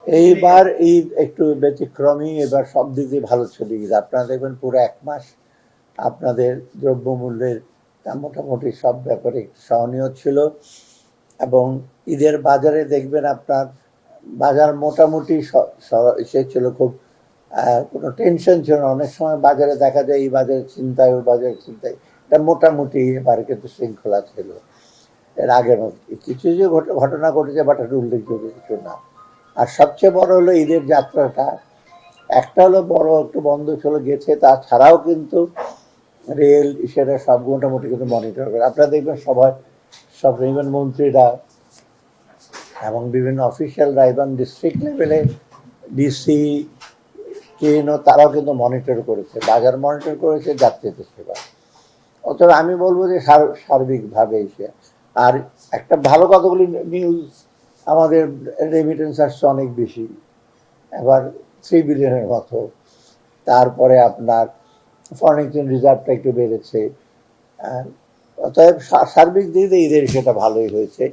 এইবার ঈদ একটু ব্যতিক্রমী, এবার সব দিক দিয়ে ভালো ছিল ঈদ। আপনারা দেখবেন পুরো ১ মাস আপনাদের দ্রব্যমূল্যের মোটামুটি সব ব্যাপারে সহনীয় ছিল, এবং ঈদের বাজারে দেখবেন আপনার বাজার মোটামুটি সে ছিল খুব কোনো টেনশন ছিল না। অনেক সময় বাজারে দেখা যায় এই বাজারের চিন্তায় ওই বাজারের চিন্তায়, এটা মোটামুটি এবার কিন্তু শৃঙ্খলা ছিল এর আগের মতো। কিছু যে ঘটনা ঘটেছে বাট এটা উল্লেখযোগ্য কিছু না। আর সবচেয়ে বড় হলো ঈদের যাত্রাটা, একটা হলো বড় একটু বন্ধ ছিল গেছে, তাছাড়াও কিন্তু রেল সেটা সব মোটামুটি কিন্তু মনিটর করে। আপনারা দেখবেন সব ইভেন মন্ত্রীরা এবং বিভিন্ন অফিসিয়ালরা এবং ডিস্ট্রিক্ট লেভেলে ডিসি কেনও তারাও কিন্তু মনিটর করেছে, বাজার মনিটর করেছে, যাত্রীদের সেবা। অতএব আমি বলবো যে সার্বিকভাবে এসে আর একটা ভালো কতগুলি নিউজ, আমাদের রেমিটেন্স আসছে অনেক বেশি, এবার 3 বিলিয়নের মতো। তারপরে আপনার ফরেন এক্সচেঞ্জ রিজার্ভটা একটু বেড়েছে। অতএব সার্বিক দিক দিয়ে ঈদের সেটা ভালোই হয়েছে।